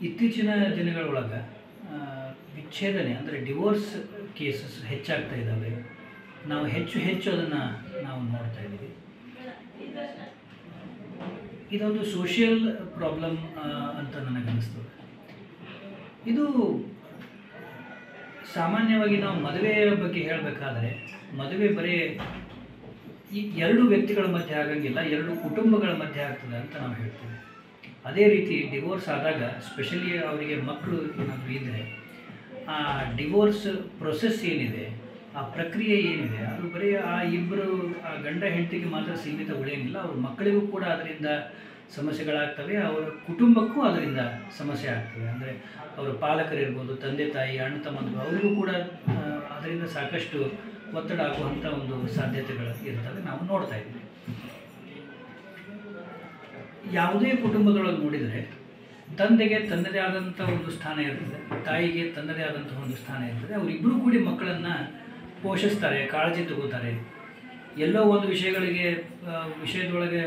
ಇತ್ತೀಚಿನ ದಿನಗಳೊಳಗೆ ವಿಚ್ಛೇದನೆ ಅಂದರೆ ಡಿವೋರ್ಸ್ ಕೇಸಸ್ ಹೆಚ್ಚಾಗ್ತಾ ಇದ್ದಾವೆ. ನಾವು ಹೆಚ್ಚು ಅದನ್ನು ನಾವು ನೋಡ್ತಾ ಇದ್ದೀವಿ. ಇದೊಂದು ಸೋಷಿಯಲ್ ಪ್ರಾಬ್ಲಮ್ ಅಂತ ನನಗನ್ನಿಸ್ತದೆ. ಇದು ಸಾಮಾನ್ಯವಾಗಿ ನಾವು ಮದುವೆಯ ಬಗ್ಗೆ ಹೇಳಬೇಕಾದ್ರೆ ಮದುವೆ ಬರೀ ಈ ಎರಡು ವ್ಯಕ್ತಿಗಳ ಮಧ್ಯೆ ಆಗಂಗಿಲ್ಲ, ಎರಡು ಕುಟುಂಬಗಳ ಮಧ್ಯೆ ಆಗ್ತದೆ ಅಂತ ನಾವು ಹೇಳ್ತೀವಿ. ಅದೇ ರೀತಿ ಡಿವೋರ್ಸ್ ಆದಾಗ ಸ್ಪೆಷಲಿ ಅವರಿಗೆ ಮಕ್ಕಳು ಏನಾದರೂ ಇದ್ದರೆ ಆ ಡಿವೋರ್ಸ್ ಪ್ರೊಸೆಸ್ ಏನಿದೆ, ಆ ಪ್ರಕ್ರಿಯೆ ಏನಿದೆ, ಅದು ಬರೀ ಆ ಇಬ್ಬರು ಆ ಗಂಡ ಹೆಂಡತಿಗೆ ಮಾತ್ರ ಸೀಮಿತ ಉಳಿಯೋಂಗಿಲ್ಲ. ಅವ್ರ ಮಕ್ಕಳಿಗೂ ಕೂಡ ಅದರಿಂದ ಸಮಸ್ಯೆಗಳಾಗ್ತವೆ, ಅವರ ಕುಟುಂಬಕ್ಕೂ ಅದರಿಂದ ಸಮಸ್ಯೆ ಆಗ್ತವೆ. ಅಂದರೆ ಅವರ ಪಾಲಕರಿರ್ಬೋದು, ತಂದೆ ತಾಯಿ, ಅಣ್ಣ ತಮ್ಮಂದಿರು, ಅವರಿಗೂ ಕೂಡ ಅದರಿಂದ ಸಾಕಷ್ಟು ಒತ್ತಡ ಆಗುವಂಥ ಒಂದು ಸಾಧ್ಯತೆಗಳು ಇರ್ತವೆ, ನಾವು ನೋಡ್ತಾ ಇದ್ದೀವಿ. ಯಾವುದೇ ಕುಟುಂಬದೊಳಗೆ ನೋಡಿದರೆ ತಂದೆಗೆ ತನ್ನದೇ ಆದಂಥ ಒಂದು ಸ್ಥಾನ ಇರ್ತದೆ, ತಾಯಿಗೆ ತನ್ನದೇ ಆದಂಥ ಒಂದು ಸ್ಥಾನ ಇರ್ತದೆ. ಅವರಿಬ್ಬರೂ ಕೂಡಿ ಮಕ್ಕಳನ್ನು ಪೋಷಿಸ್ತಾರೆ, ಕಾಳಜಿ ತಗೋತಾರೆ. ಎಲ್ಲೋ ಒಂದು ವಿಷಯದೊಳಗೆ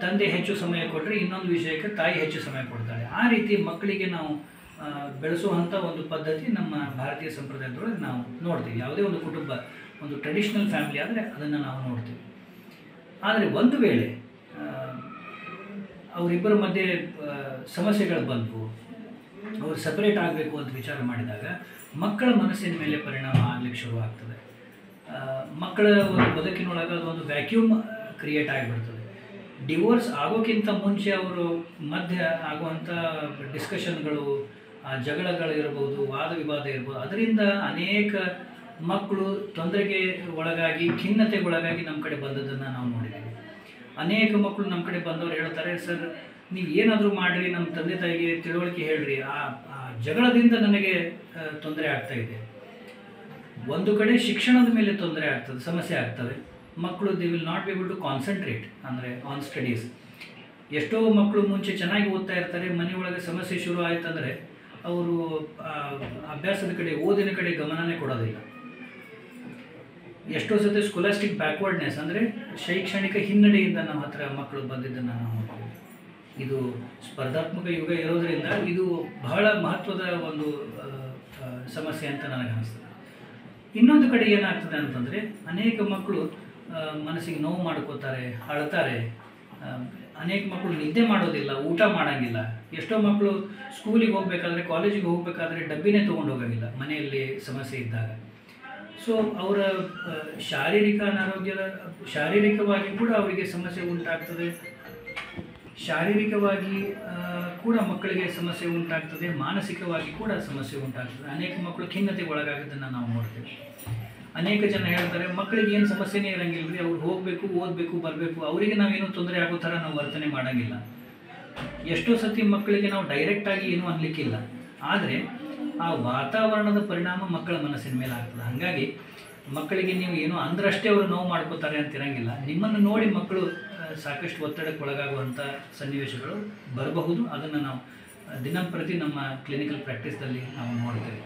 ತಂದೆ ಹೆಚ್ಚು ಸಮಯ ಕೊಟ್ಟರೆ ಇನ್ನೊಂದು ವಿಷಯಕ್ಕೆ ತಾಯಿ ಹೆಚ್ಚು ಸಮಯ ಕೊಡ್ತಾಳೆ. ಆ ರೀತಿ ಮಕ್ಕಳಿಗೆ ನಾವು ಬೆಳೆಸುವಂಥ ಒಂದು ಪದ್ಧತಿ ನಮ್ಮ ಭಾರತೀಯ ಸಂಪ್ರದಾಯದೊಳಗೆ ನಾವು ನೋಡ್ತೀವಿ. ಯಾವುದೇ ಒಂದು ಕುಟುಂಬ ಒಂದು ಟ್ರೆಡಿಷ್ನಲ್ ಫ್ಯಾಮಿಲಿ ಆದರೆ ಅದನ್ನು ನಾವು ನೋಡ್ತೀವಿ. ಆದರೆ ಒಂದು ವೇಳೆ ಅವರಿಬ್ಬರ ಮಧ್ಯೆ ಸಮಸ್ಯೆಗಳು ಬಂದವು, ಅವರು ಸಪರೇಟ್ ಆಗಬೇಕು ಅಂತ ವಿಚಾರ ಮಾಡಿದಾಗ ಮಕ್ಕಳ ಮನಸ್ಸಿನ ಮೇಲೆ ಪರಿಣಾಮ ಆಗಲಿಕ್ಕೆ ಶುರುವಾಗ್ತದೆ. ಮಕ್ಕಳ ಒಂದು ಬದುಕಿನೊಳಗೆ ಅದೊಂದು ವ್ಯಾಕ್ಯೂಮ್ ಕ್ರಿಯೇಟ್ ಆಗಿಬಿಡ್ತದೆ. ಡಿವೋರ್ಸ್ ಆಗೋಕ್ಕಿಂತ ಮುಂಚೆ ಅವರು ಮಧ್ಯೆ ಆಗುವಂಥ ಡಿಸ್ಕಷನ್ಗಳು, ಜಗಳಗಳು ಇರ್ಬೋದು, ವಾದ ವಿವಾದ ಇರ್ಬೋದು, ಅದರಿಂದ ಅನೇಕ ಮಕ್ಕಳು ತೊಂದರೆಗೆ ಒಳಗಾಗಿ, ಖಿನ್ನತೆಗೊಳಗಾಗಿ ನಮ್ಮ ಕಡೆ ಬಂದದ್ದನ್ನು ನಾವು ನೋಡಿದ್ದೀವಿ. ಅನೇಕ ಮಕ್ಕಳು ನಮ್ಮ ಕಡೆ ಬಂದವರು ಹೇಳ್ತಾರೆ, ಸರ್ ನೀವು ಏನಾದರೂ ಮಾಡಿರಿ, ನಮ್ಮ ತಂದೆ ತಾಯಿಗೆ ತಿಳುವಳಿಕೆ ಹೇಳ್ರಿ, ಆ ಜಗಳದಿಂದ ನನಗೆ ತೊಂದರೆ ಆಗ್ತಾಯಿದೆ. ಒಂದು ಕಡೆ ಶಿಕ್ಷಣದ ಮೇಲೆ ತೊಂದರೆ ಆಗ್ತದೆ, ಸಮಸ್ಯೆ ಆಗ್ತವೆ. ಮಕ್ಕಳು they will not be able to concentrate ಅಂದರೆ ಆನ್ ಸ್ಟಡೀಸ್. ಎಷ್ಟೋ ಮಕ್ಕಳು ಮುಂಚೆ ಚೆನ್ನಾಗಿ ಓದ್ತಾ ಇರ್ತಾರೆ, ಮನೆಯೊಳಗೆ ಸಮಸ್ಯೆ ಶುರು ಆಯ್ತಂದರೆ ಅವರು ಅಭ್ಯಾಸದ ಕಡೆ, ಓದಿನ ಕಡೆ ಗಮನನೇ ಕೊಡೋದಿಲ್ಲ. ಎಷ್ಟೋ ಸತಿ ಸ್ಕೊಲಾಸ್ಟಿಕ್ ಬ್ಯಾಕ್ವರ್ಡ್ನೆಸ್ ಅಂದರೆ ಶೈಕ್ಷಣಿಕ ಹಿನ್ನಡೆಯಿಂದ ನಮ್ಮ ಹತ್ರ ಮಕ್ಕಳು ಬಂದಿದ್ದನ್ನು ನಾವು ನೋಡ್ತೀವಿ. ಇದು ಸ್ಪರ್ಧಾತ್ಮಕ ಯುಗ ಇರೋದರಿಂದ ಇದು ಬಹಳ ಮಹತ್ವದ ಒಂದು ಸಮಸ್ಯೆ ಅಂತ ನನಗನ್ನಿಸ್ತದೆ. ಇನ್ನೊಂದು ಕಡೆ ಏನಾಗ್ತದೆ ಅಂತಂದರೆ ಅನೇಕ ಮಕ್ಕಳು ಮನಸ್ಸಿಗೆ ನೋವು ಮಾಡ್ಕೋತಾರೆ, ಅಳ್ತಾರೆ. ಅನೇಕ ಮಕ್ಕಳು ನಿದ್ದೆ ಮಾಡೋದಿಲ್ಲ, ಊಟ ಮಾಡೋಂಗಿಲ್ಲ. ಎಷ್ಟೋ ಮಕ್ಕಳು ಸ್ಕೂಲಿಗೆ ಹೋಗಬೇಕಾದ್ರೆ, ಕಾಲೇಜಿಗೆ ಹೋಗಬೇಕಾದ್ರೆ ಡಬ್ಬಿನೇ ತೊಗೊಂಡು ಹೋಗೋಂಗಿಲ್ಲ ಮನೆಯಲ್ಲಿ ಸಮಸ್ಯೆ ಇದ್ದಾಗ. ಸೊ ಅವರ ಶಾರೀರಿಕವಾಗಿ ಕೂಡ ಅವರಿಗೆ ಸಮಸ್ಯೆ ಉಂಟಾಗ್ತದೆ, ಶಾರೀರಿಕವಾಗಿ ಕೂಡ ಮಕ್ಕಳಿಗೆ ಸಮಸ್ಯೆ ಉಂಟಾಗ್ತದೆ, ಮಾನಸಿಕವಾಗಿ ಕೂಡ ಸಮಸ್ಯೆ ಉಂಟಾಗ್ತದೆ. ಅನೇಕ ಮಕ್ಕಳು ಖಿನ್ನತೆಗೆ ಒಳಗಾಗೋದನ್ನು ನಾವು ನೋಡ್ತೇವೆ. ಅನೇಕ ಜನ ಹೇಳ್ತಾರೆ, ಮಕ್ಕಳಿಗೆ ಏನು ಸಮಸ್ಯೆನೇ ಇರೋಂಗಿಲ್ಲ ರೀ, ಅವ್ರು ಹೋಗಬೇಕು, ಓದಬೇಕು, ಬರಬೇಕು, ಅವರಿಗೆ ನಾವೇನು ತೊಂದರೆ ಆಗೋ ಥರ ನಾವು ವರ್ತನೆ ಮಾಡೋಂಗಿಲ್ಲ. ಎಷ್ಟೋ ಸತಿ ಮಕ್ಕಳಿಗೆ ನಾವು ಡೈರೆಕ್ಟಾಗಿ ಏನೂ ಅನ್ನಲಿಕ್ಕಿಲ್ಲ, ಆದರೆ ಆ ವಾತಾವರಣದ ಪರಿಣಾಮ ಮಕ್ಕಳ ಮನಸ್ಸಿನ ಮೇಲೆ ಆಗ್ತದೆ. ಹಾಗಾಗಿ ಮಕ್ಕಳಿಗೆ ನೀವು ಏನೋ ಅಂದ್ರಷ್ಟೇ ಅವರು ನೋವು ಮಾಡ್ಕೋತಾರೆ ಅಂತಿರಂಗಿಲ್ಲ. ನಿಮ್ಮನ್ನು ನೋಡಿ ಮಕ್ಕಳು ಸಾಕಷ್ಟು ಒತ್ತಡಕ್ಕೆ ಒಳಗಾಗುವಂಥ ಸನ್ನಿವೇಶಗಳು ಬರಬಹುದು. ಅದನ್ನು ನಾವು ದಿನಂಪ್ರತಿ ನಮ್ಮ ಕ್ಲಿನಿಕಲ್ ಪ್ರಾಕ್ಟೀಸ್ದಲ್ಲಿ ನಾವು ನೋಡ್ತೇವೆ.